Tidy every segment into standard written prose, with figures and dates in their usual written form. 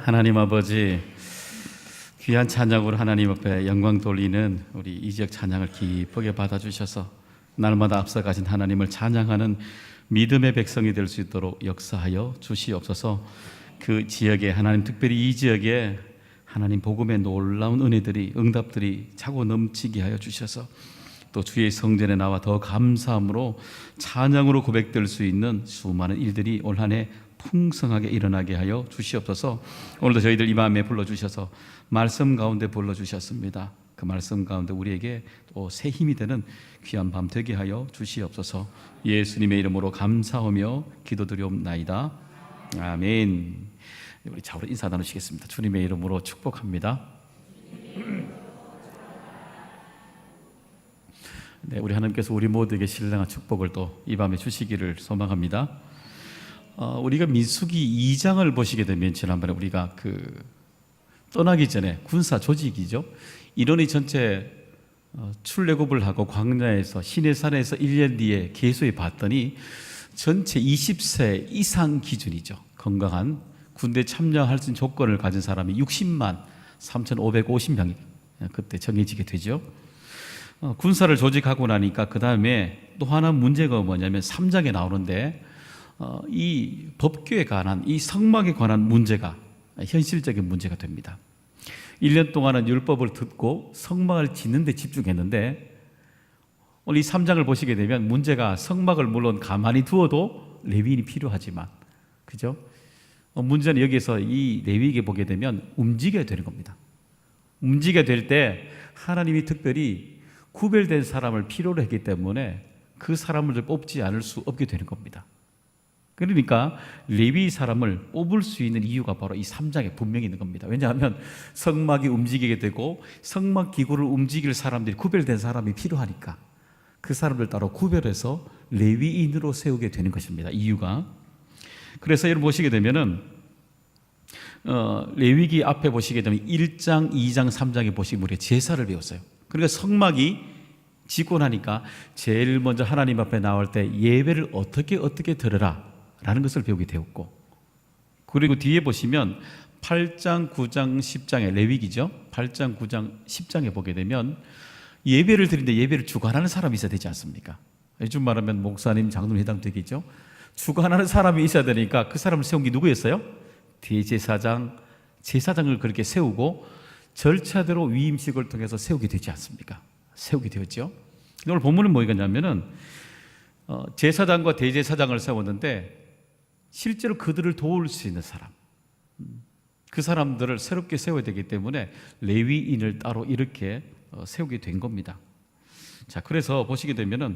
하나님 아버지, 귀한 찬양으로 하나님 앞에 영광 돌리는 우리 이 지역 찬양을 기쁘게 받아주셔서 날마다 앞서가신 하나님을 찬양하는 믿음의 백성이 될 수 있도록 역사하여 주시옵소서. 그 지역에 하나님, 특별히 이 지역에 하나님 복음의 놀라운 은혜들이, 응답들이 차고 넘치게 하여 주셔서 또 주의 성전에 나와 더 감사함으로 찬양으로 고백될 수 있는 수많은 일들이 올 한 해 풍성하게 일어나게 하여 주시옵소서. 오늘도 저희들 이 마음에 불러주셔서 말씀 가운데 불러주셨습니다. 그 말씀 가운데 우리에게 또 새 힘이 되는 귀한 밤 되게 하여 주시옵소서. 예수님의 이름으로 감사하며 기도드리옵나이다. 아멘. 우리 좌우로 인사 나누시겠습니다. 주님의 이름으로 축복합니다. 네, 우리 하나님께서 우리 모두에게 신령한 축복을 또 이 밤에 주시기를 소망합니다. 우리가 민수기 2장을 보시게 되면 지난번에 우리가 떠나기 전에 군사 조직이죠. 인원이 전체 출애굽을 하고 광야에서 시내산에서 1년 뒤에 계수해 봤더니 전체 20세 이상 기준이죠. 건강한 군대 참여할 수 있는 조건을 가진 사람이 60만 3,550명이 그때 정해지게 되죠. 군사를 조직하고 나니까 그 다음에 또 하나 문제가 뭐냐면 3장에 나오는데 이 법규에 관한, 이 성막에 관한 문제가 현실적인 문제가 됩니다. 1년 동안은 율법을 듣고 성막을 짓는 데 집중했는데 오늘 이 3장을 보시게 되면 문제가 성막을 물론 가만히 두어도 레위인이 필요하지만, 그죠? 문제는 여기에서 이 레위에게 보게 되면 움직여야 되는 겁니다. 움직여야 될 때 하나님이 특별히 구별된 사람을 필요로 했기 때문에 그 사람을 뽑지 않을 수 없게 되는 겁니다. 그러니까 레위 사람을 뽑을 수 있는 이유가 바로 이 3장에 분명히 있는 겁니다. 왜냐하면 성막이 움직이게 되고 성막 기구를 움직일 사람들이, 구별된 사람이 필요하니까 그 사람들 따로 구별해서 레위인으로 세우게 되는 것입니다. 이유가. 그래서 여러분 보시게 되면은 레위기 앞에 보시게 되면 1장, 2장, 3장에 보시면 우리가 제사를 배웠어요. 그러니까 성막이 짓고 나니까 제일 먼저 하나님 앞에 나올 때 예배를 어떻게 드려라 라는 것을 배우게 되었고, 그리고 뒤에 보시면 8장, 9장, 10장의 레위기죠. 8장, 9장, 10장에 보게 되면 예배를 드리는데 예배를 주관하는 사람이 있어야 되지 않습니까? 요즘 말하면 목사님, 장로님 해당되겠죠. 주관하는 사람이 있어야 되니까 그 사람을 세운 게 누구였어요? 대제사장, 제사장을 그렇게 세우고 절차대로 위임식을 통해서 세우게 되지 않습니까? 세우게 되었죠. 오늘 본문은 뭐냐면은 제사장과 대제사장을 세웠는데 실제로 그들을 도울 수 있는 사람, 그 사람들을 새롭게 세워야 되기 때문에 레위인을 따로 이렇게 세우게 된 겁니다. 자, 그래서 보시게 되면은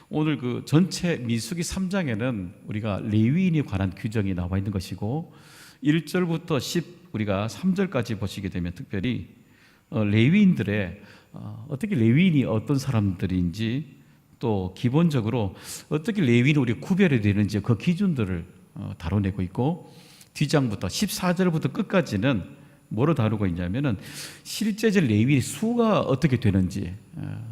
오늘 그 전체 민수기 3장에는 우리가 레위인에 관한 규정이 나와 있는 것이고 1절부터 10 우리가 3절까지 보시게 되면 특별히 레위인들의 어떻게 레위인이 어떤 사람들인지, 또 기본적으로 어떻게 레위인을 우리가 구별해야 되는지 그 기준들을 다뤄내고 있고, 뒷장부터 14절부터 끝까지는 뭐로 다루고 있냐면은 실제적 레위인의 수가 어떻게 되는지,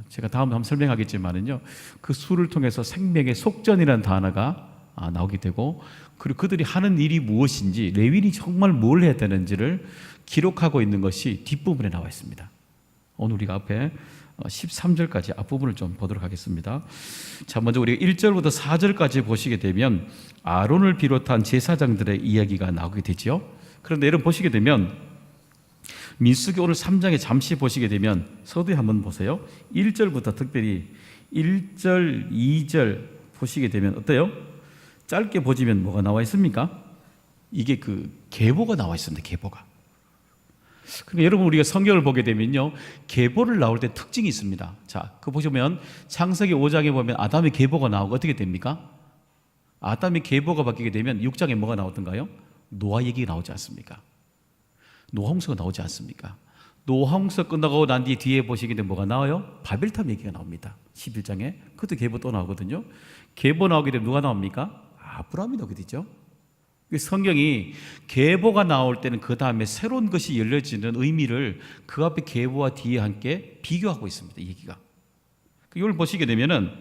제가 다음에 한번 설명하겠지만은요, 그 수를 통해서 생명의 속전이라는 단어가 나오게 되고, 그리고 그들이 하는 일이 무엇인지, 레위인이 정말 뭘 해야 되는지를 기록하고 있는 것이 뒷부분에 나와 있습니다. 오늘 우리가 앞에 13절까지 앞부분을 좀 보도록 하겠습니다. 자, 먼저 우리가 1절부터 4절까지 보시게 되면 아론을 비롯한 제사장들의 이야기가 나오게 되죠. 그런데 여러분 보시게 되면 민수기 오늘 3장에 잠시 보시게 되면 서두에 한번 보세요. 1절부터 특별히 1절, 2절 보시게 되면 어때요? 짧게 보시면 뭐가 나와 있습니까? 이게 계보가 나와 있습니다. 계보가. 그러니까 여러분 우리가 성경을 보게 되면요, 계보를 나올 때 특징이 있습니다. 자, 그 보시면 창세기 5장에 보면 아담의 계보가 나오고 어떻게 됩니까? 아담의 계보가 바뀌게 되면 6장에 뭐가 나오던가요? 노아 얘기가 나오지 않습니까? 노홍수가 나오지 않습니까? 노홍수 끝나고 난 뒤에 보시게 되면 뭐가 나와요? 바벨탑 얘기가 나옵니다. 11장에. 그것도 계보 또 나오거든요. 계보 나오게 되면 누가 나옵니까? 아브라함이 나오게 되죠. 성경이 계보가 나올 때는 그 다음에 새로운 것이 열려지는 의미를 그 앞에 계보와 뒤에 함께 비교하고 있습니다. 이 얘기가. 이걸 보시게 되면은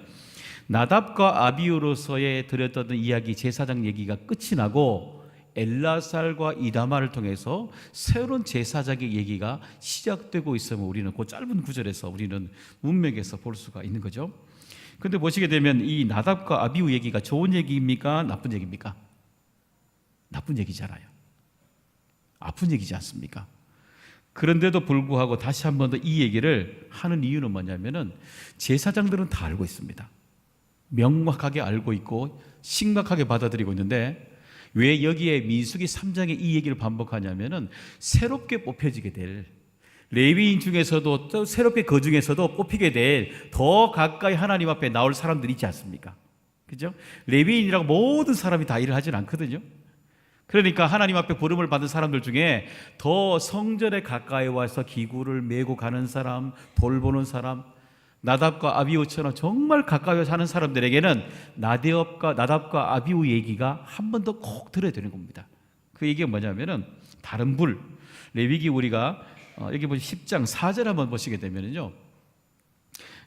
나답과 아비후로서의 드렸던 이야기, 제사장 얘기가 끝이 나고 엘라살과 이다말을 통해서 새로운 제사장의 얘기가 시작되고 있으면 우리는 그 짧은 구절에서 우리는 문맥에서 볼 수가 있는 거죠. 그런데 보시게 되면 이 나답과 아비후 얘기가 좋은 얘기입니까? 나쁜 얘기입니까? 나쁜 얘기잖아요. 아픈 얘기지 않습니까? 그런데도 불구하고 다시 한 번 더 이 얘기를 하는 이유는 뭐냐면은 제사장들은 다 알고 있습니다. 명확하게 알고 있고 심각하게 받아들이고 있는데 왜 여기에 민수기 3장에 이 얘기를 반복하냐면은 새롭게 뽑혀지게 될 레위인 중에서도 또 새롭게 그 중에서도 뽑히게 될 더 가까이 하나님 앞에 나올 사람들이 있지 않습니까? 그죠? 레위인이라고 모든 사람이 다 일을 하진 않거든요. 그러니까 하나님 앞에 부름을 받은 사람들 중에 더 성전에 가까이 와서 기구를 메고 가는 사람, 돌보는 사람, 나답과 아비후처럼 정말 가까이 사는 사람들에게는 나답과 아비후 얘기가 한 번 더 꼭 들어야 되는 겁니다. 그 얘기가 뭐냐면은 다른 불, 레위기 우리가 여기 보시 10장 4절 한번 보시게 되면은요,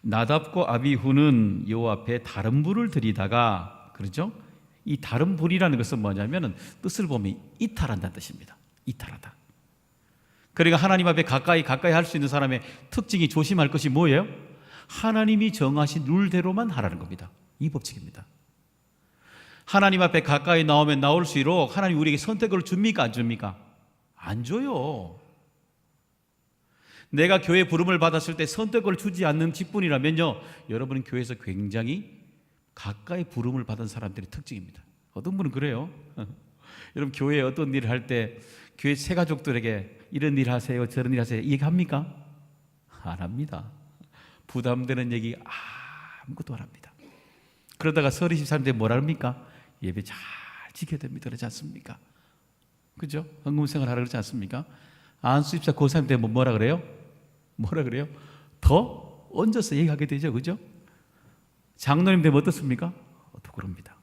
나답과 아비후는 여호와 앞에 다른 불을 드리다가, 그렇죠? 이 다른 불이라는 것은 뭐냐면은 뜻을 보면 이탈한다는 뜻입니다. 이탈하다. 그러니까 하나님 앞에 가까이 할 수 있는 사람의 특징이 조심할 것이 뭐예요? 하나님이 정하신 룰대로만 하라는 겁니다. 이 법칙입니다. 하나님 앞에 가까이 나오면 나올수록 하나님 우리에게 선택을 줍니까? 안 줍니까? 안 줘요. 내가 교회 부름을 받았을 때 선택을 주지 않는 직분이라면요, 여러분은 교회에서 굉장히 가까이 부름을 받은 사람들의 특징입니다. 어떤 분은 그래요. 여러분 교회에 어떤 일을 할 때 교회 새 가족들에게 이런 일 하세요, 저런 일 하세요 얘기합니까? 안 합니다. 부담되는 얘기 아무것도 안 합니다. 그러다가 설 23일 때 뭐라 합니까? 예배 잘 지켜야 됩니다. 그러지 않습니까? 그죠? 헌금생활 하라 그러지 않습니까? 안수 입사 고3 때 뭐라 그래요? 뭐라 그래요? 더 얹어서 얘기하게 되죠. 그죠? 장로님 되면 어떻습니까? 또 그럽니다.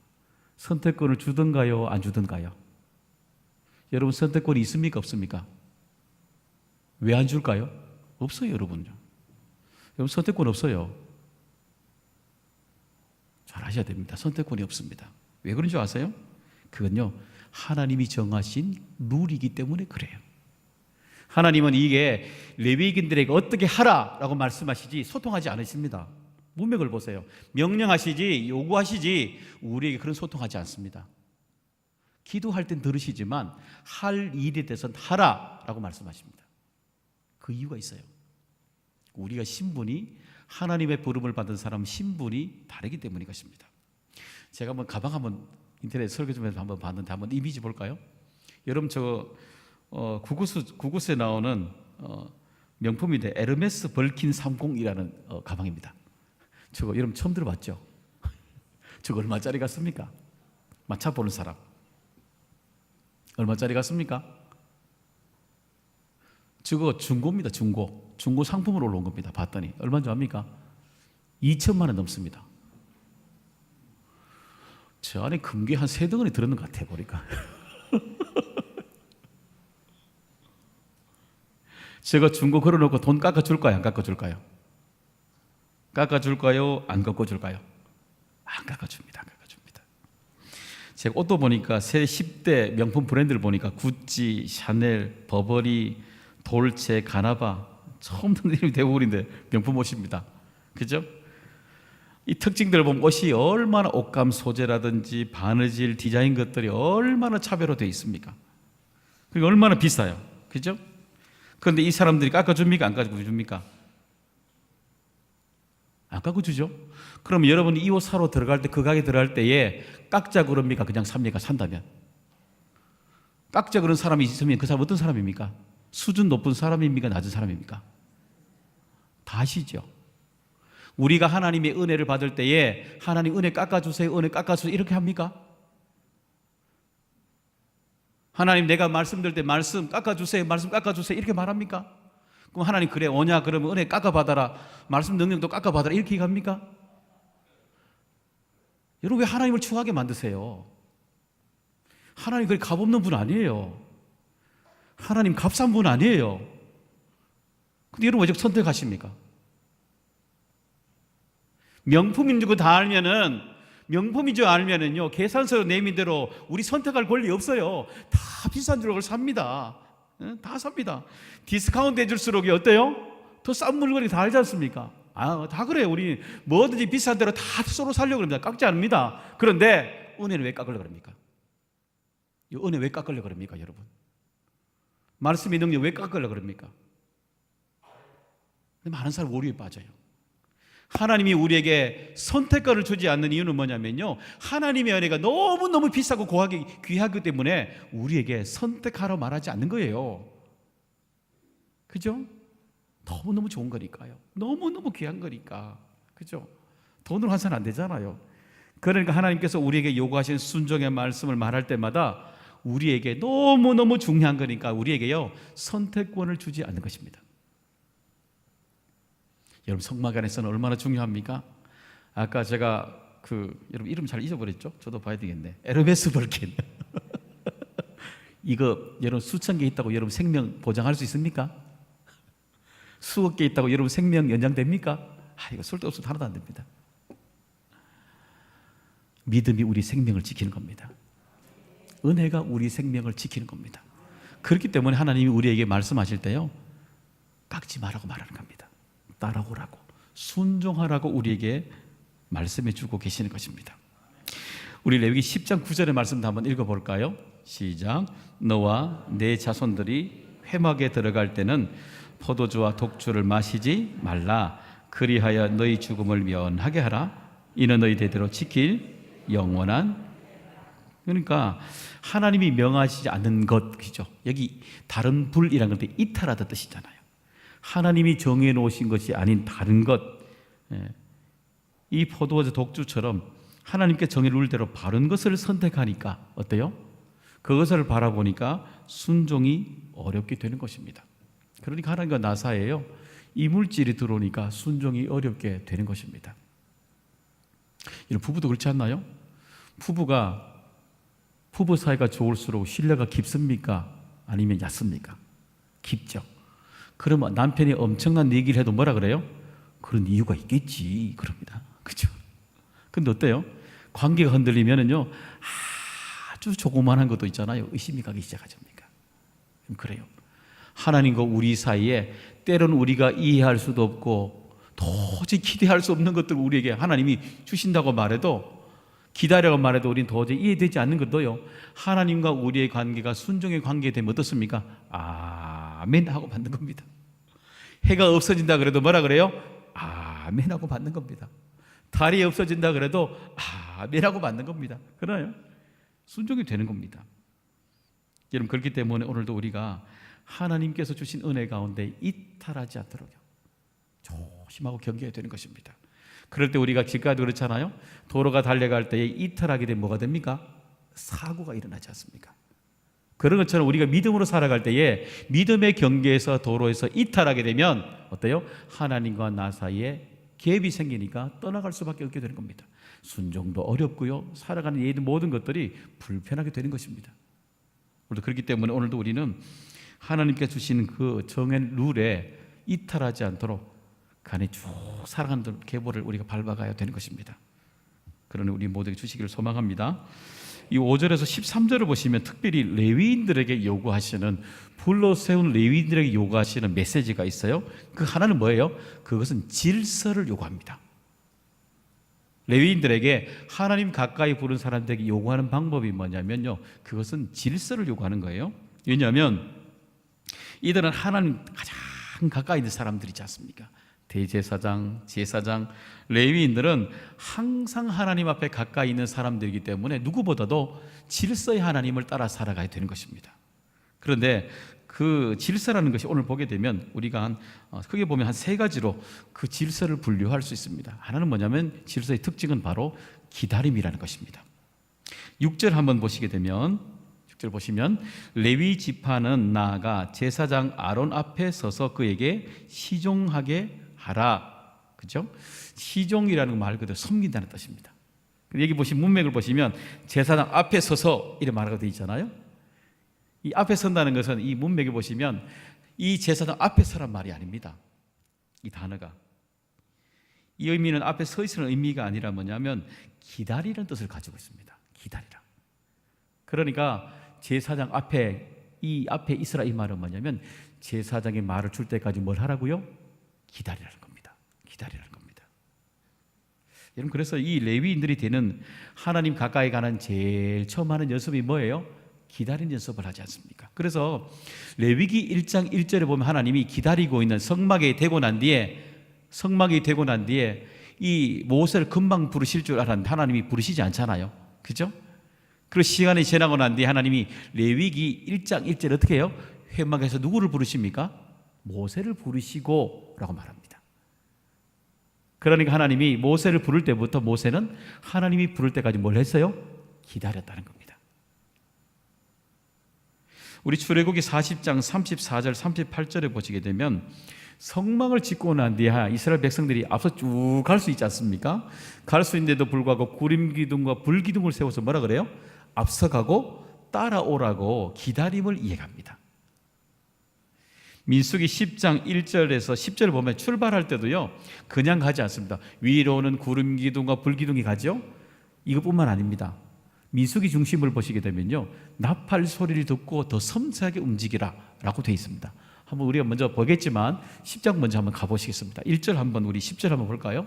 선택권을 주든가요? 안 주든가요? 여러분 선택권이 있습니까? 없습니까? 왜 안 줄까요? 없어요, 여러분요. 여러분 선택권 없어요. 잘 아셔야 됩니다. 선택권이 없습니다. 왜 그런 줄 아세요? 그건요, 하나님이 정하신 룰이기 때문에 그래요. 하나님은 이게 레위인들에게 어떻게 하라라고 말씀하시지 소통하지 않으십니다. 문맥을 보세요. 명령하시지, 요구하시지 우리에게 그런 소통하지 않습니다. 기도할 땐 들으시지만 할 일에 대해서는 하라라고 말씀하십니다. 그 이유가 있어요. 우리가 신분이, 하나님의 부름을 받은 사람 신분이 다르기 때문인 것입니다. 제가 한번 가방 한번 인터넷 설교 좀 해서 한번 봤는데 한번 이미지 볼까요? 여러분 저 구구스에 나오는 명품인데 에르메스 벌킨 30이라는 가방입니다. 저거 여러분 처음 들어봤죠? 저거 얼마짜리 같습니까? 맞춰보는 사람 얼마짜리 같습니까? 저거 중고입니다. 중고 상품으로 올라온 겁니다. 봤더니 얼마인 줄 압니까? 2천만 원 넘습니다. 저 안에 금괴 한 3덩어리 들었는 것 같아요 보니까. 저거 중고 걸어놓고 돈 깎아줄까요? 안 깎아줄까요? 깎아줄까요? 안 깎아줄까요? 안 깎아줍니다. 안 깎아줍니다. 제가 옷도 보니까 새 10대 명품 브랜드를 보니까 구찌, 샤넬, 버버리, 돌체, 가나바 처음 듣는 이름이 대부분인데 명품 옷입니다. 그죠? 이 특징들을 보면 옷이 얼마나 옷감 소재라든지 바느질, 디자인 것들이 얼마나 차별화되어 있습니까? 그리고 얼마나 비싸요. 그죠? 그런데 이 사람들이 깎아줍니까? 안 깎아줍니까? 안 깎아주죠? 그럼 여러분이 이 옷 사러 들어갈 때, 그 가게 들어갈 때에 깎자 그럽니까? 그냥 삽니까? 산다면? 깎자 그런 사람이 있으면 그 사람 어떤 사람입니까? 수준 높은 사람입니까? 낮은 사람입니까? 다 아시죠? 우리가 하나님의 은혜를 받을 때에 하나님 은혜 깎아주세요, 은혜 깎아주세요 이렇게 합니까? 하나님 내가 말씀 드릴 때 말씀 깎아주세요, 말씀 깎아주세요 이렇게 말합니까? 그럼 하나님 그래 오냐 그러면 은혜 깎아받아라, 말씀 능력도 깎아받아라 이렇게 얘기합니까? 여러분 왜 하나님을 추하게 만드세요? 하나님 그렇게 값없는 분 아니에요. 하나님 값싼 분 아니에요. 근데 여러분 왜 선택하십니까? 명품인 줄 다 알면은 명품인 줄 알면은요, 계산서 내민 대로 우리 선택할 권리 없어요. 다 비싼 줄 알고 삽니다. 다 삽니다. 디스카운트 해줄수록 어때요? 더 싼 물건이 다 알지 않습니까? 다 그래요. 우리 뭐든지 비싼 대로 다 서로 살려고 합니다. 깎지 않습니다. 그런데 은혜는 왜 깎으려고 합니까? 이 은혜 왜 깎으려고 합니까, 여러분? 말씀의 능력 왜 깎으려고 합니까? 많은 사람 오류에 빠져요. 하나님이 우리에게 선택권을 주지 않는 이유는 뭐냐면요, 하나님의 은혜가 너무너무 비싸고 귀하기 때문에 우리에게 선택하라 말하지 않는 거예요. 그죠? 너무너무 좋은 거니까요. 너무너무 귀한 거니까. 그죠? 돈으로 환산 안 되잖아요. 그러니까 하나님께서 우리에게 요구하신 순종의 말씀을 말할 때마다 우리에게 너무너무 중요한 거니까 우리에게요, 선택권을 주지 않는 것입니다. 여러분, 성막 안에서는 얼마나 중요합니까? 아까 제가 여러분 이름 잘 잊어버렸죠? 저도 봐야 되겠네. 에르메스 벌킨. 이거 여러분 수천 개 있다고 여러분 생명 보장할 수 있습니까? 수억 개 있다고 여러분 생명 연장됩니까? 이거 쓸데없어서 하나도 안 됩니다. 믿음이 우리 생명을 지키는 겁니다. 은혜가 우리 생명을 지키는 겁니다. 그렇기 때문에 하나님이 우리에게 말씀하실 때요, 깎지 말라고 말하는 겁니다. 따라오라고, 순종하라고 우리에게 말씀해 주고 계시는 것입니다. 우리 레위기 10장 9절의 말씀도 한번 읽어볼까요? 시작. 너와 내 자손들이 회막에 들어갈 때는 포도주와 독주를 마시지 말라. 그리하여 너희 죽음을 면하게 하라. 이는 너희 대대로 지킬 영원한, 그러니까 하나님이 명하시지 않는 것이죠. 여기 다른 불이라는 건데 이탈하다 뜻이잖아요. 하나님이 정해 놓으신 것이 아닌 다른 것, 이 포도주 독주처럼 하나님께 정해 놓을 대로 바른 것을 선택하니까 어때요? 그것을 바라보니까 순종이 어렵게 되는 것입니다. 그러니까 하나님과 나 사이에요, 이물질이 들어오니까 순종이 어렵게 되는 것입니다. 이런 부부도 그렇지 않나요? 부부 사이가 좋을수록 신뢰가 깊습니까? 아니면 얕습니까? 깊죠. 그러면 남편이 엄청난 얘기를 해도 뭐라 그래요? 그런 이유가 있겠지 그럽니다. 그렇죠? 근데 어때요? 관계가 흔들리면은요, 아주 조그만한 것도 있잖아요, 의심이 가기 시작하십니까? 그래요. 하나님과 우리 사이에 때로는 우리가 이해할 수도 없고 도저히 기대할 수 없는 것들을 우리에게 하나님이 주신다고 말해도, 기다려고 말해도 우리는 도저히 이해되지 않는 것도요, 하나님과 우리의 관계가 순종의 관계가 되면 어떻습니까? 아멘 하고 받는 겁니다. 해가 없어진다 그래도 뭐라 그래요? 아멘 하고 받는 겁니다. 달이 없어진다 그래도 아멘 하고 받는 겁니다. 그래요? 순종이 되는 겁니다. 여러분, 그렇기 때문에 오늘도 우리가 하나님께서 주신 은혜 가운데 이탈하지 않도록 조심하고 경계해야 되는 것입니다. 그럴 때 우리가 길가도 그렇잖아요. 도로가 달려갈 때에 이탈하게 되면 뭐가 됩니까? 사고가 일어나지 않습니까? 그런 것처럼 우리가 믿음으로 살아갈 때에 믿음의 경계에서 도로에서 이탈하게 되면 어때요? 하나님과 나 사이에 갭이 생기니까 떠나갈 수밖에 없게 되는 겁니다. 순종도 어렵고요, 살아가는 예의 모든 것들이 불편하게 되는 것입니다. 우리도 그렇기 때문에 오늘도 우리는 하나님께 주시는 그 정한 룰에 이탈하지 않도록 간에 쭉 살아가는 계보를 우리가 밟아가야 되는 것입니다. 그러니 우리 모두에게 주시기를 소망합니다. 이 5절에서 13절을 보시면 특별히 레위인들에게 요구하시는, 불러 세운 레위인들에게 요구하시는 메시지가 있어요. 그 하나는 뭐예요? 그것은 질서를 요구합니다. 레위인들에게 하나님 가까이 부른 사람들에게 요구하는 방법이 뭐냐면요, 그것은 질서를 요구하는 거예요. 왜냐하면 이들은 하나님 가장 가까이 있는 사람들이지 않습니까? 대제사장, 제사장, 레위인들은 항상 하나님 앞에 가까이 있는 사람들이기 때문에 누구보다도 질서의 하나님을 따라 살아가야 되는 것입니다. 그런데 그 질서라는 것이 오늘 보게 되면 우리가 크게 보면 한 세 가지로 그 질서를 분류할 수 있습니다. 하나는 뭐냐면 질서의 특징은 바로 기다림이라는 것입니다. 6절 한번 보시게 되면, 6절 보시면 레위 지파는 나아가 제사장 아론 앞에 서서 그에게 시종하게 하라. 그죠? 시종이라는 말 그대로 섬긴다는 뜻입니다. 여기 보시면 문맥을 보시면 제사장 앞에 서서 이렇게 말하고 되어 있잖아요. 이 앞에 선다는 것은 이 문맥에 보시면 이 제사장 앞에 서란 말이 아닙니다. 이 단어가 이 의미는 앞에 서 있으는 의미가 아니라 뭐냐면 기다리는 뜻을 가지고 있습니다. 기다리라. 그러니까 제사장 앞에 있으라 이 말은 뭐냐면 제사장의 말을 줄 때까지 뭘 하라고요? 기다리라는 겁니다. 기다리라는 겁니다. 여러분, 그래서 이 레위인들이 되는 하나님 가까이 가는 제일 처음 하는 연습이 뭐예요? 기다리는 연습을 하지 않습니까? 그래서 레위기 1장 1절에 보면 하나님이 기다리고 있는 성막이 되고 난 뒤에 이 모세를 금방 부르실 줄 알았는데 하나님이 부르시지 않잖아요. 그죠? 그리고 시간이 지나고 난 뒤에 하나님이 레위기 1장 1절 어떻게 해요? 회막에서 누구를 부르십니까? 모세를 부르시고 라고 말합니다. 그러니까 하나님이 모세를 부를 때부터 모세는 하나님이 부를 때까지 뭘 했어요? 기다렸다는 겁니다. 우리 출애굽기 40장 34절 38절에 보시게 되면 성막을 짓고 난 뒤에 이스라엘 백성들이 앞서 쭉 갈 수 있지 않습니까? 갈 수 있는데도 불구하고 구름기둥과 불기둥을 세워서 뭐라 그래요? 앞서가고 따라오라고 기다림을 이해합니다. 민수기 10장 1절에서 10절을 보면 출발할 때도요 그냥 가지 않습니다. 위로는 구름기둥과 불기둥이 가죠. 이것뿐만 아닙니다. 민수기 중심을 보시게 되면요 나팔 소리를 듣고 더 섬세하게 움직이라 라고 되어 있습니다. 한번 우리가 먼저 보겠지만 10장 먼저 한번 가보시겠습니다. 1절 한번 우리 10절 한번 볼까요?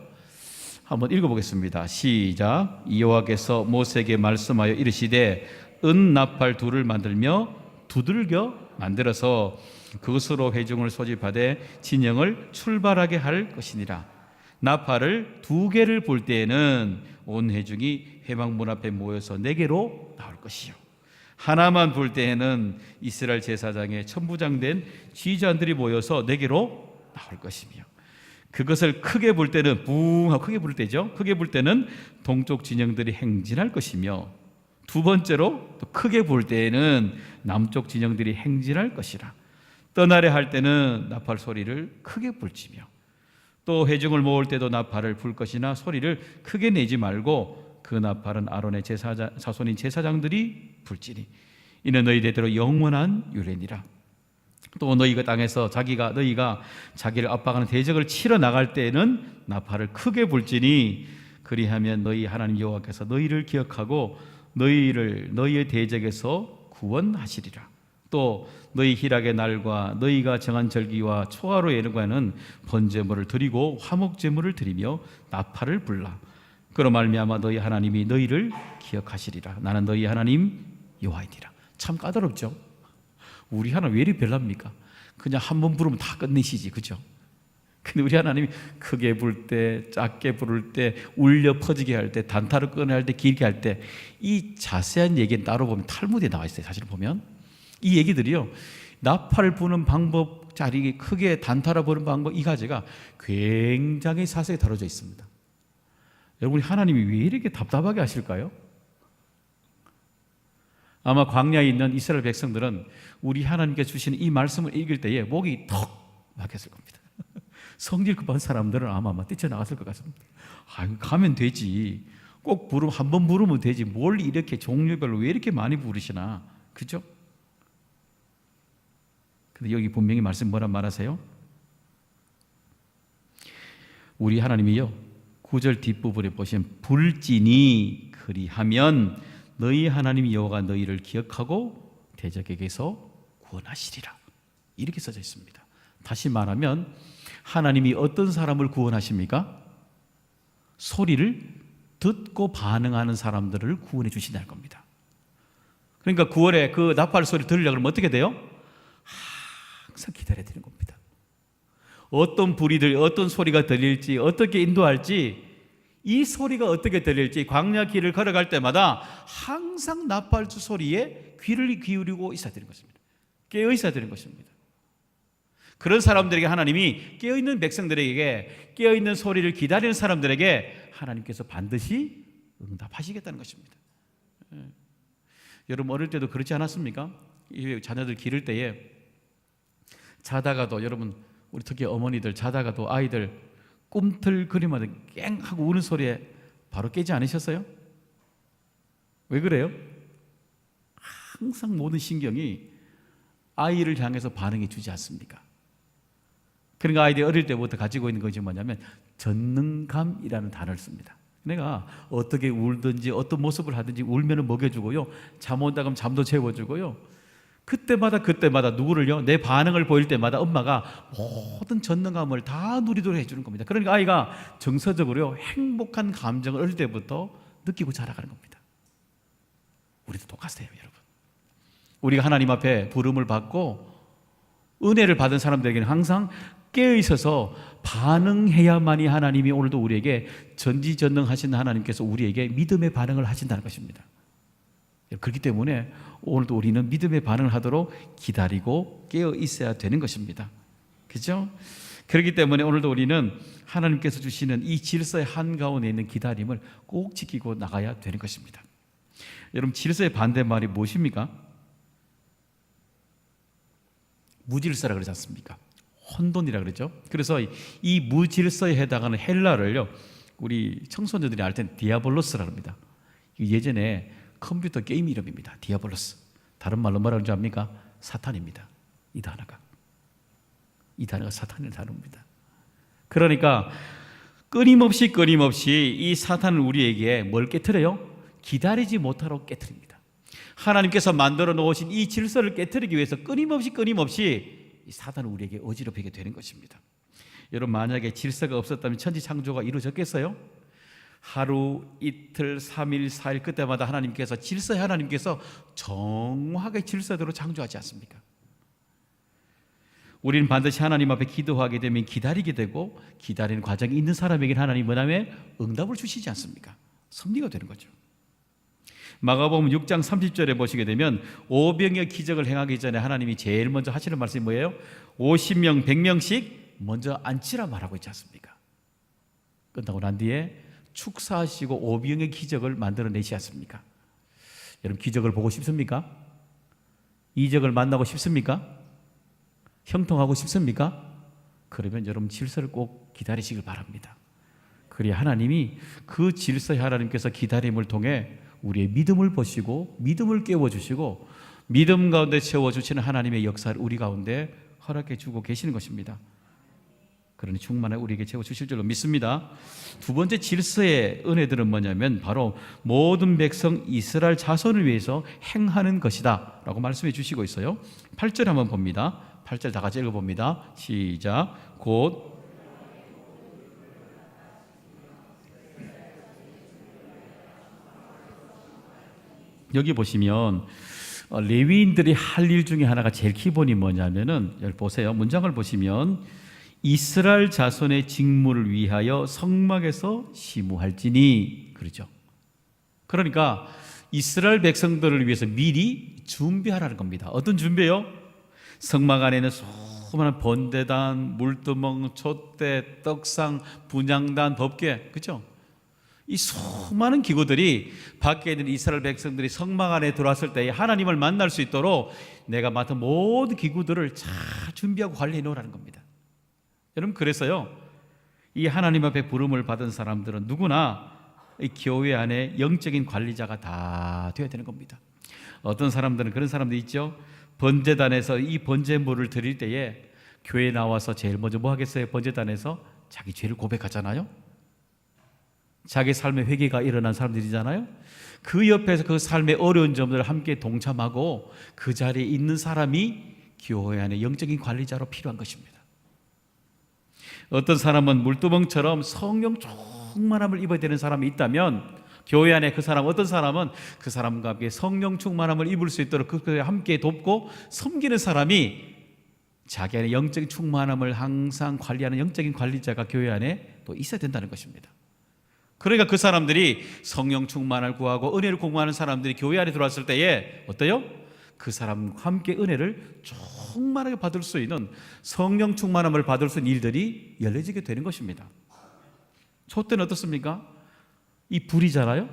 한번 읽어보겠습니다. 시작. 여호와께서 모세에게 말씀하여 이르시되 은나팔 둘을 만들며 두들겨 만들어서 그것으로 회중을 소집하되 진영을 출발하게 할 것이니라. 나팔을 2개를 불 때에는 온 회중이 회막문 앞에 모여서 4개로 나올 것이요 하나만 불 때에는 이스라엘 제사장의 천부장된 지휘관들이 모여서 4개로 나올 것이며 그것을 크게 불 때는 붕하고 크게 불 때죠. 크게 불 때는 동쪽 진영들이 행진할 것이며 두 번째로 또 크게 불 때에는 남쪽 진영들이 행진할 것이라. 떠나려 할 때는 나팔 소리를 크게 불지며 또 회중을 모을 때도 나팔을 불 것이나 소리를 크게 내지 말고 그 나팔은 아론의 자손인 제사장들이 불지니 이는 너희 대대로 영원한 유례니라. 또 너희가 땅에서 너희가 자기를 압박하는 대적을 치러 나갈 때에는 나팔을 크게 불지니 그리하면 너희 하나님 여호와께서 너희를 기억하고 너희의 대적에서 구원하시리라. 또 너희 희락의 날과 너희가 정한 절기와 초하루의 예능과는 번제물을 드리고 화목제물을 드리며 나팔을 불라. 그로 말미암아 너희 하나님이 너희를 기억하시리라. 나는 너희 하나님 여호와이니라. 참 까다롭죠. 우리 하나님 왜 이리 별납니까? 그냥 한 번 부르면 다 끝내시지, 그죠? 근데 우리 하나님이 크게 부를 때, 작게 부를 때, 울려 퍼지게 할 때, 단타를 꺼내야 할 때, 길게 할 때, 이 자세한 얘기는 따로 보면 탈무드에 나와 있어요. 사실 보면 이 얘기들이요, 나팔 부는 방법, 자리 크게 단타를 부는 방법, 이 가지가 굉장히 자세히 다뤄져 있습니다. 여러분, 하나님이 왜 이렇게 답답하게 하실까요? 아마 광야에 있는 이스라엘 백성들은 우리 하나님께 주시는 이 말씀을 읽을 때에 목이 턱 막혔을 겁니다. 성질 급한 사람들은 아마 뛰쳐나갔을 것 같습니다. 가면 되지. 꼭 한 번 부르면 되지. 뭘 이렇게 종류별로 왜 이렇게 많이 부르시나. 그죠? 근데 여기 분명히 말씀 뭐란 말하세요? 우리 하나님이요 9절 뒷부분에 보시면 불지니 그리하면 너희 하나님 여호와가 너희를 기억하고 대적에게서 구원하시리라. 이렇게 써져 있습니다. 다시 말하면 하나님이 어떤 사람을 구원하십니까? 소리를 듣고 반응하는 사람들을 구원해 주신다는 겁니다. 그러니까 9월에 그 나팔 소리 들으려고 하면 어떻게 돼요? 항상 기다려야 되는 겁니다. 어떤 불이 어떤 소리가 들릴지, 어떻게 인도할지, 이 소리가 어떻게 들릴지 광야 길을 걸어갈 때마다 항상 나팔 소리에 귀를 기울이고 있어야 되는 것입니다. 깨어 있어야 되는 것입니다. 그런 사람들에게 하나님이 깨어있는 백성들에게 깨어있는 소리를 기다리는 사람들에게 하나님께서 반드시 응답하시겠다는 것입니다. 여러분 어릴 때도 그렇지 않았습니까? 자녀들 기를 때에 자다가도 여러분 우리 특히 어머니들 자다가도 아이들 꿈틀거리마다 깽 하고 우는 소리에 바로 깨지 않으셨어요? 왜 그래요? 항상 모든 신경이 아이를 향해서 반응해 주지 않습니까? 그러니까 아이들이 어릴 때부터 가지고 있는 것이 뭐냐면 전능감이라는 단어를 씁니다. 내가 어떻게 울든지 어떤 모습을 하든지 울면은 먹여주고요, 잠 온다 그러면 잠도 재워주고요, 그때마다 누구를요? 내 반응을 보일 때마다 엄마가 모든 전능감을 다 누리도록 해주는 겁니다. 그러니까 아이가 정서적으로 행복한 감정을 어릴 때부터 느끼고 자라가는 겁니다. 우리도 똑같아요, 여러분. 우리가 하나님 앞에 부름을 받고 은혜를 받은 사람들에게는 항상 깨어있어서 반응해야만이 하나님이 오늘도 우리에게 전지전능하신 하나님께서 우리에게 믿음의 반응을 하신다는 것입니다. 그렇기 때문에 오늘도 우리는 믿음의 반응을 하도록 기다리고 깨어있어야 되는 것입니다. 그렇죠? 그렇기 때문에 오늘도 우리는 하나님께서 주시는 이 질서의 한가운데 있는 기다림을 꼭 지키고 나가야 되는 것입니다. 여러분, 질서의 반대말이 무엇입니까? 무질서라 그러지 않습니까? 혼돈이라 그러죠. 그래서 이 무질서에 해당하는 헬라어를요, 우리 청소년들이 알 땐 디아볼로스라 합니다. 예전에 컴퓨터 게임 이름입니다. 디아볼로스. 다른 말로 뭐라고 하는지 압니까? 사탄입니다. 이 단어가 사탄의 단어입니다. 그러니까 끊임없이 이 사탄은 우리에게 뭘 깨트려요? 기다리지 못하도록 깨트립니다. 하나님께서 만들어 놓으신 이 질서를 깨트리기 위해서 끊임없이 이 사탄은 우리에게 어지럽히게 되는 것입니다. 여러분, 만약에 질서가 없었다면 천지창조가 이루어졌겠어요? 하루, 이틀, 3일, 4일 그때마다 하나님께서 정확하게 질서대로 창조하지 않습니까? 우리는 반드시 하나님 앞에 기도하게 되면 기다리게 되고, 기다리는 과정이 있는 사람에게는 하나님 뭐냐면 응답을 주시지 않습니까? 섭리가 되는 거죠. 마가복음 6장 30절에 보시게 되면 오병이어 기적을 행하기 전에 하나님이 제일 먼저 하시는 말씀이 뭐예요? 50명, 100명씩 먼저 앉히라 말하고 있지 않습니까? 끝나고 난 뒤에 축사하시고 오병의 기적을 만들어내시지 않습니까? 여러분, 기적을 보고 싶습니까? 이적을 만나고 싶습니까? 형통하고 싶습니까? 그러면 여러분 질서를 꼭 기다리시길 바랍니다. 그래야 하나님이 그 질서에 하나님께서 기다림을 통해 우리의 믿음을 보시고 믿음을 깨워주시고 믿음 가운데 채워주시는 하나님의 역사를 우리 가운데 허락해 주고 계시는 것입니다. 그러니 충만하게 우리에게 채워주실 줄로 믿습니다. 두 번째 질서의 은혜들은 뭐냐면 바로 모든 백성 이스라엘 자손을 위해서 행하는 것이다 라고 말씀해 주시고 있어요. 8절 한번 봅니다. 8절 다 같이 읽어봅니다. 시작. 곧 여기 보시면 레위인들이 할 일 중에 하나가 제일 기본이 뭐냐면은, 여기 보세요. 문장을 보시면 이스라엘 자손의 직무를 위하여 성막에서 심우할지니, 그러죠. 그러니까 이스라엘 백성들을 위해서 미리 준비하라는 겁니다. 어떤 준비요? 성막 안에는 수많은 번제단, 물두멍, 촛대, 떡상, 분향단, 법궤, 그렇죠? 이 수많은 기구들이 밖에 있는 이스라엘 백성들이 성막 안에 들어왔을 때 하나님을 만날 수 있도록 내가 맡은 모든 기구들을 잘 준비하고 관리해 놓으라는 겁니다. 여러분, 그래서요, 이 하나님 앞에 부름을 받은 사람들은 누구나 이 교회 안에 영적인 관리자가 다 되어야 되는 겁니다. 어떤 사람들은 그런 사람도 있죠. 번제단에서 이 번제물을 드릴 때에 교회에 나와서 제일 먼저 뭐 하겠어요? 번제단에서 자기 죄를 고백하잖아요. 자기 삶의 회개가 일어난 사람들이잖아요. 그 옆에서 그 삶의 어려운 점들을 함께 동참하고 그 자리에 있는 사람이 교회 안에 영적인 관리자로 필요한 것입니다. 어떤 사람은 물두멍처럼 성령 충만함을 입어야 되는 사람이 있다면 교회 안에 그 사람, 어떤 사람은 그 사람과 함께 성령 충만함을 입을 수 있도록 그에 함께 돕고 섬기는 사람이 자기 안에 영적인 충만함을 항상 관리하는 영적인 관리자가 교회 안에 또 있어야 된다는 것입니다. 그러니까 그 사람들이 성령 충만을 구하고 은혜를 공부하는 사람들이 교회 안에 들어왔을 때에 어때요? 그 사람과 함께 은혜를 충만하게 받을 수 있는 성령 충만함을 받을 수 있는 일들이 열려지게 되는 것입니다. 촛대는 어떻습니까? 이 불이잖아요.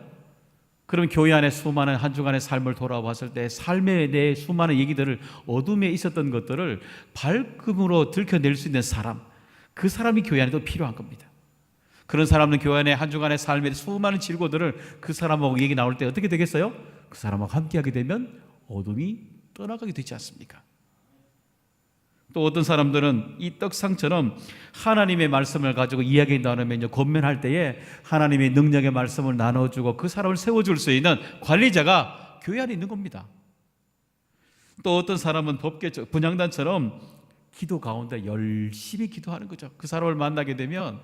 그러면 교회 안에 수많은 한 주간의 삶을 돌아봤을 때 삶에 대해 수많은 얘기들을, 어둠에 있었던 것들을 밝음으로 들켜낼 수 있는 사람, 그 사람이 교회 안에도 필요한 겁니다. 그런 사람은 교회 안에 한 주간의 삶의 수많은 질고들을 그 사람하고 얘기 나올 때 어떻게 되겠어요? 그 사람하고 함께하게 되면 어둠이 떠나가게 되지 않습니까? 또 어떤 사람들은 이 떡상처럼 하나님의 말씀을 가지고 이야기 나누면 권면할 때에 하나님의 능력의 말씀을 나눠주고 그 사람을 세워줄 수 있는 관리자가 교회 안에 있는 겁니다. 또 어떤 사람은 법계 분향단처럼 기도 가운데 열심히 기도하는 거죠. 그 사람을 만나게 되면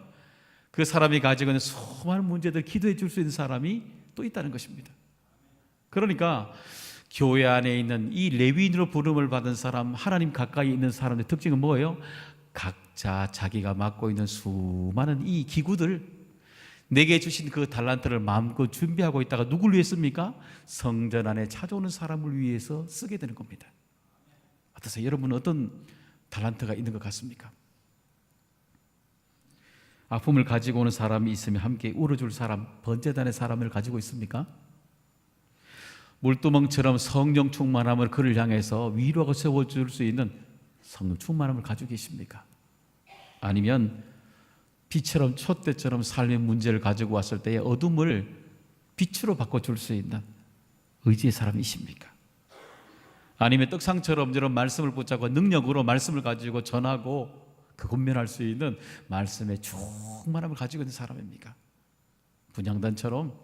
그 사람이 가지고 있는 수많은 문제들 기도해 줄 수 있는 사람이 또 있다는 것입니다. 그러니까 교회 안에 있는 이 레위인으로 부름을 받은 사람, 하나님 가까이 있는 사람의 특징은 뭐예요? 각자 자기가 맡고 있는 수많은 이 기구들, 내게 주신 그 달란트를 마음껏 준비하고 있다가 누굴 위해 씁니까? 성전 안에 찾아오는 사람을 위해서 쓰게 되는 겁니다. 어떠세요? 여러분은 어떤 달란트가 있는 것 같습니까? 아픔을 가지고 오는 사람이 있으면 함께 울어줄 사람, 번제단의 사람을 가지고 있습니까? 물두멍처럼 성령 충만함을 그를 향해서 위로하고 세워줄 수 있는 성령 충만함을 가지고 계십니까? 아니면 빛처럼 촛대처럼 삶의 문제를 가지고 왔을 때의 어둠을 빛으로 바꿔줄 수 있는 의지의 사람이십니까? 아니면 떡상처럼 이런 말씀을 붙잡고 능력으로 말씀을 가지고 전하고 그 권면할 수 있는 말씀의 충만함을 가지고 있는 사람입니까? 분향단처럼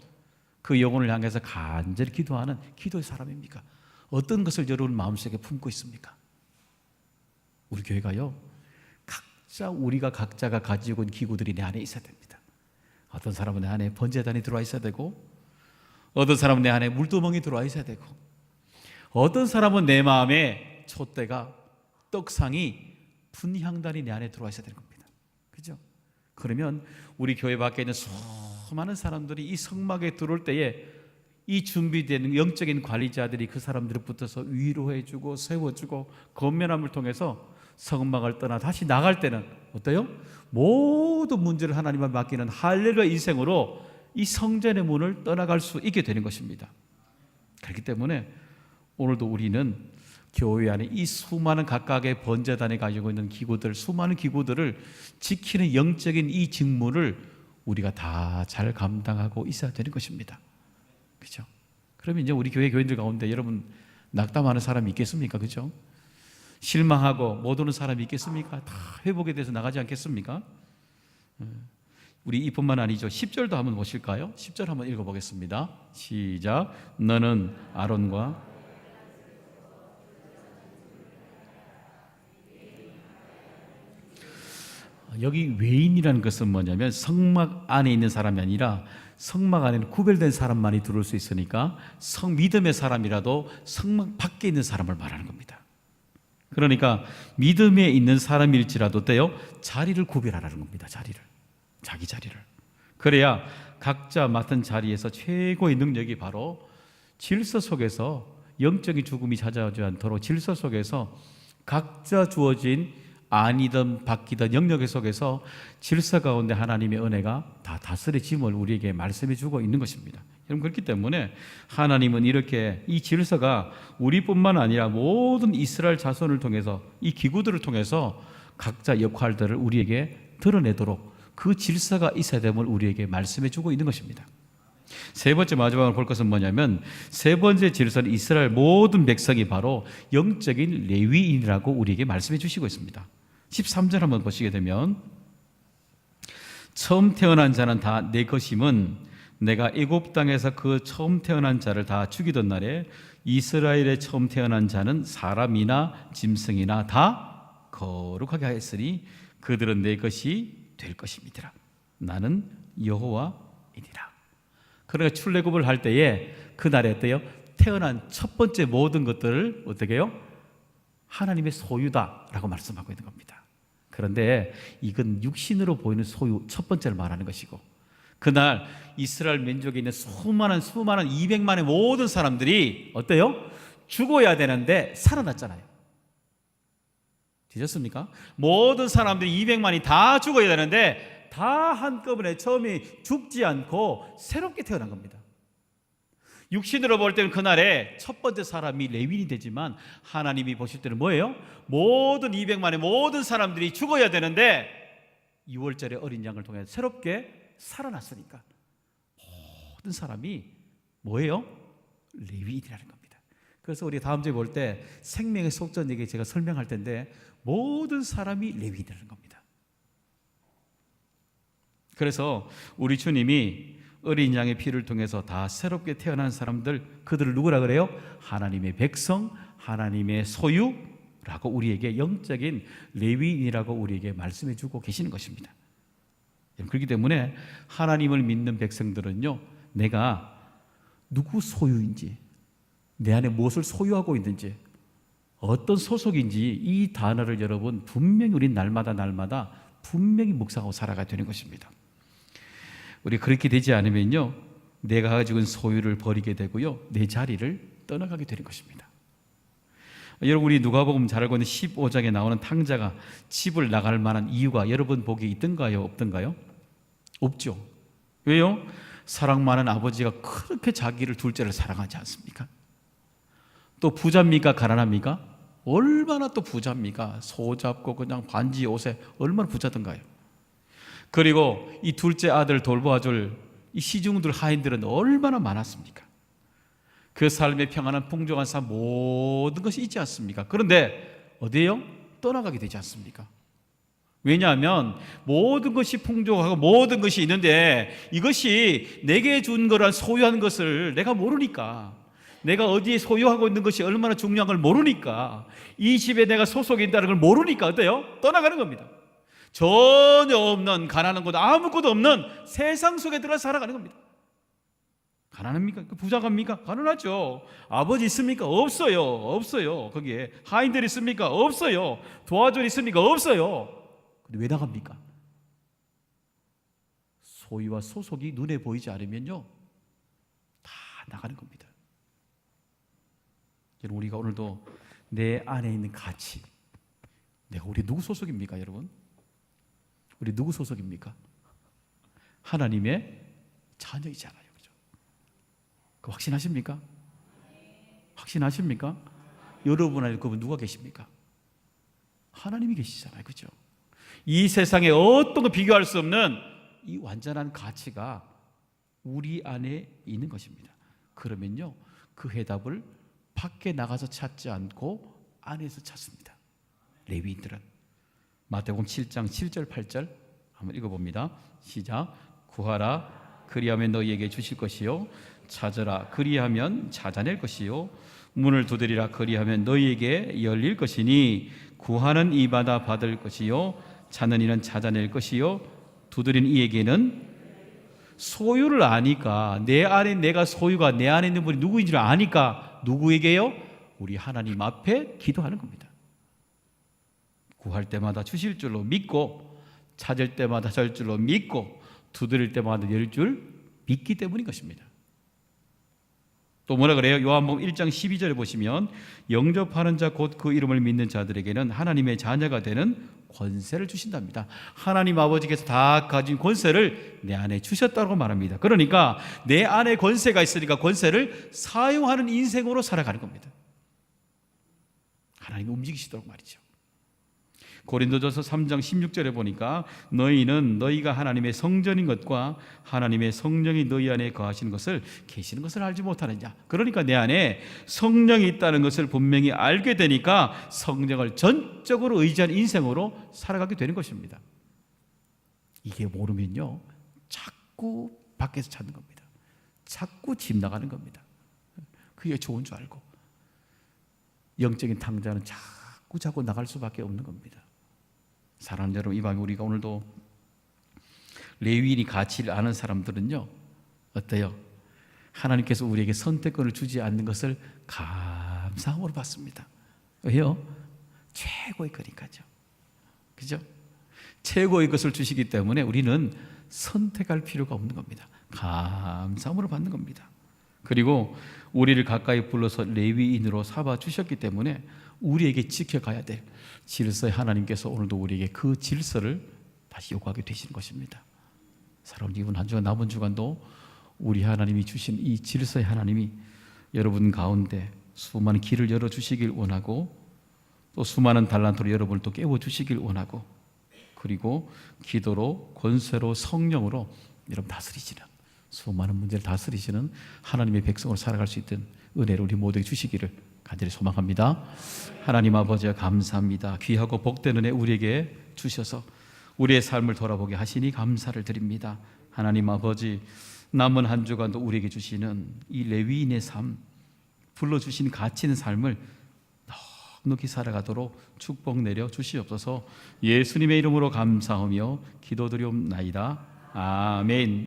그 영혼을 향해서 간절히 기도하는 기도의 사람입니까? 어떤 것을 여러분 마음속에 품고 있습니까? 우리 교회가요, 우리가 각자가 가지고 있는 기구들이 내 안에 있어야 됩니다. 어떤 사람은 내 안에 번제단이 들어와 있어야 되고, 어떤 사람은 내 안에 물두멍이 들어와 있어야 되고, 어떤 사람은 내 마음에 촛대가, 떡상이, 분향단이 내 안에 들어와 있어야 되는 겁니다. 그죠? 그러면 우리 교회 밖에 있는 수많은 사람들이 이 성막에 들어올 때에 이 준비되는 영적인 관리자들이 그 사람들을 붙어서 위로해주고 세워주고 권면함을 통해서 성막을 떠나 다시 나갈 때는 어때요? 모든 문제를 하나님께 맡기는 할렐루야 인생으로 이 성전의 문을 떠나갈 수 있게 되는 것입니다. 그렇기 때문에 오늘도 우리는 교회 안에 이 수많은 각각의 번제단에 가지고 있는 기구들, 수많은 기구들을 지키는 영적인 이 직무를 우리가 다 잘 감당하고 있어야 되는 것입니다. 그렇죠? 그러면 이제 우리 교인들 가운데 여러분 낙담하는 사람이 있겠습니까? 그렇죠? 실망하고 못 오는 사람이 있겠습니까? 다 회복에 대해서 나가지 않겠습니까? 우리 이뿐만 아니죠. 10절도 한번 보실까요? 10절 한번 읽어보겠습니다. 시작. 너는 아론과 여기 외인이라는 것은 뭐냐면 성막 안에 있는 사람이 아니라 성막 안에는 구별된 사람만이 들어올 수 있으니까 믿음의 사람이라도 성막 밖에 있는 사람을 말하는 겁니다. 그러니까 믿음에 있는 사람일지라도 때요 자리를 구별하라는 겁니다. 자기 자리를. 그래야 각자 맡은 자리에서 최고의 능력이 바로 질서 속에서 영적인 죽음이 찾아오지 않도록 질서 속에서 각자 주어진 아니든 바뀌든 영역 속에서 질서 가운데 하나님의 은혜가 다 다스려짐을 우리에게 말씀해 주고 있는 것입니다. 여러분, 그렇기 때문에 하나님은 이렇게 이 질서가 우리뿐만 아니라 모든 이스라엘 자손을 통해서 이 기구들을 통해서 각자 역할들을 우리에게 드러내도록 그 질서가 있어야 됨을 우리에게 말씀해 주고 있는 것입니다. 세 번째 마지막으로 볼 것은 뭐냐면 세 번째 질서는 이스라엘 모든 백성이 바로 영적인 레위인이라고 우리에게 말씀해 주시고 있습니다. 13절 한번 보시게 되면 처음 태어난 자는 다 내 것임은 내가 애굽 땅에서 그 처음 태어난 자를 다 죽이던 날에 이스라엘의 처음 태어난 자는 사람이나 짐승이나 다 거룩하게 하였으니 그들은 내 것이 될 것입니다. 나는 여호와이니라. 그러니까 출애굽을 할 때에 그날에 어때요? 태어난 첫 번째 모든 것들을 어떻게 해요? 하나님의 소유다라고 말씀하고 있는 겁니다. 그런데 이건 육신으로 보이는 소유 첫 번째를 말하는 것이고 그날 이스라엘 민족에 있는 수많은 200만의 모든 사람들이 어때요? 죽어야 되는데 살아났잖아요. 되셨습니까? 모든 사람들이 200만이 다 죽어야 되는데 다 한꺼번에 처음에 죽지 않고 새롭게 태어난 겁니다. 육신으로 볼 때는 그날에 첫 번째 사람이 레위인이 되지만 하나님이 보실 때는 뭐예요? 모든 200만의 모든 사람들이 죽어야 되는데 6월절에 어린 양을 통해 새롭게 살아났으니까 모든 사람이 뭐예요? 레위인이라는 겁니다. 그래서 우리 다음 주에 볼 때 생명의 속전 얘기 제가 설명할 텐데 모든 사람이 레위인이라는 겁니다. 그래서 우리 주님이 어린 양의 피를 통해서 다 새롭게 태어난 사람들, 그들을 누구라 그래요? 하나님의 백성, 하나님의 소유라고 우리에게 영적인 레위인이라고 우리에게 말씀해 주고 계시는 것입니다. 그렇기 때문에 하나님을 믿는 백성들은요, 내가 누구 소유인지, 내 안에 무엇을 소유하고 있는지, 어떤 소속인지 이 단어를 여러분 분명히 우리 날마다 분명히 묵상하고 살아가야 되는 것입니다. 우리 그렇게 되지 않으면요, 내가 가지고 있는 소유를 버리게 되고요, 내 자리를 떠나가게 되는 것입니다. 여러분, 우리 누가복음 잘 알고 있는 15장에 나오는 탕자가 집을 나갈 만한 이유가 여러분 보기에 있던가요, 없던가요? 없죠. 왜요? 사랑 많은 아버지가 그렇게 자기를 둘째를 사랑하지 않습니까? 또 부자입니까, 가난합니까? 얼마나 또 부자입니까? 소 잡고 그냥 반지 옷에 얼마나 부자던가요? 그리고 이 둘째 아들 돌보아줄 이 시중들 하인들은 얼마나 많았습니까? 그 삶의 평안한 풍족한 삶 모든 것이 있지 않습니까? 그런데 어디에요? 떠나가게 되지 않습니까? 왜냐하면 모든 것이 풍족하고 모든 것이 있는데 이것이 내게 준 거란 소유한 것을 내가 모르니까, 내가 어디에 소유하고 있는 것이 얼마나 중요한 걸 모르니까, 이 집에 내가 소속이 있다는 걸 모르니까 어때요? 떠나가는 겁니다. 전혀 없는, 가난한 곳 아무것도 없는 세상 속에 들어가 살아가는 겁니다. 가난합니까? 부자갑니까? 가난하죠. 아버지 있습니까? 없어요. 없어요. 거기에 하인들 있습니까? 없어요. 도와줄 있습니까? 없어요. 근데 왜 나갑니까? 소유와 소속이 눈에 보이지 않으면요, 다 나가는 겁니다. 여러분, 우리가 오늘도 내 안에 있는 가치, 우리 누구 소속입니까, 여러분? 우리 누구 소속입니까? 하나님의 자녀이잖아요. 그죠? 그 확신하십니까? 확신하십니까? 여러분 안에 그분 누가 계십니까? 하나님이 계시잖아요. 그죠? 이 세상에 어떤 거 비교할 수 없는 이 완전한 가치가 우리 안에 있는 것입니다. 그러면요, 그 해답을 밖에 나가서 찾지 않고 안에서 찾습니다. 레위인들은. 마태복음 7장 7절 8절 한번 읽어봅니다. 시작. 구하라 그리하면 너희에게 주실 것이요, 찾으라 그리하면 찾아낼 것이요, 문을 두드리라 그리하면 너희에게 열릴 것이니 구하는 이마다 받을 것이요, 찾는 이는 찾아낼 것이요, 두드린 이에게는. 소유를 아니까, 내 안에 내가 소유가 내 안에 있는 분이 누구인지를 아니까 누구에게요? 우리 하나님 앞에 기도하는 겁니다. 구할 때마다 주실 줄로 믿고, 찾을 때마다 절 줄로 믿고, 두드릴 때마다 열 줄 믿기 때문인 것입니다. 또 뭐라 그래요? 요한복음 1장 12절에 보시면 영접하는 자 곧 그 이름을 믿는 자들에게는 하나님의 자녀가 되는 권세를 주신답니다. 하나님 아버지께서 다 가진 권세를 내 안에 주셨다고 말합니다. 그러니까 내 안에 권세가 있으니까 권세를 사용하는 인생으로 살아가는 겁니다. 하나님이 움직이시도록 말이죠. 고린도전서 3장 16절에 보니까 너희는 너희가 하나님의 성전인 것과 하나님의 성령이 너희 안에 거하시는 것을, 계시는 것을 알지 못하느냐. 그러니까 내 안에 성령이 있다는 것을 분명히 알게 되니까 성령을 전적으로 의지한 인생으로 살아가게 되는 것입니다. 이게 모르면요, 자꾸 밖에서 찾는 겁니다. 자꾸 집 나가는 겁니다. 그게 좋은 줄 알고 영적인 탕자는 자꾸 나갈 수밖에 없는 겁니다. 사랑하는 여러분, 이 밤에 우리가 오늘도 레위인이 가치를 아는 사람들은요, 어때요? 하나님께서 우리에게 선택권을 주지 않는 것을 감사함으로 받습니다. 왜요? 최고의 거니까죠. 그죠? 최고의 것을 주시기 때문에 우리는 선택할 필요가 없는 겁니다. 감사함으로 받는 겁니다. 그리고 우리를 가까이 불러서 레위인으로 삼아 주셨기 때문에 우리에게 지켜가야 될 질서의 하나님께서 오늘도 우리에게 그 질서를 다시 요구하게 되시는 것입니다. 사랑하는 이번 한 주간 남은 주간도 우리 하나님이 주신 이 질서의 하나님이 여러분 가운데 수많은 길을 열어주시길 원하고, 또 수많은 달란트로 여러분을 또 깨워주시길 원하고, 그리고 기도로, 권세로, 성령으로 여러분 다스리시는, 수많은 문제를 다스리시는 하나님의 백성으로 살아갈 수 있던 은혜를 우리 모두에게 주시기를 간절히 소망합니다. 하나님 아버지 감사합니다. 귀하고 복된 은혜 우리에게 주셔서 우리의 삶을 돌아보게 하시니 감사를 드립니다. 하나님 아버지, 남은 한 주간도 우리에게 주시는 이 레위인의 삶, 불러주신 가치 있는 삶을 넉넉히 살아가도록 축복 내려 주시옵소서. 예수님의 이름으로 감사하며 기도드리옵나이다. 아멘.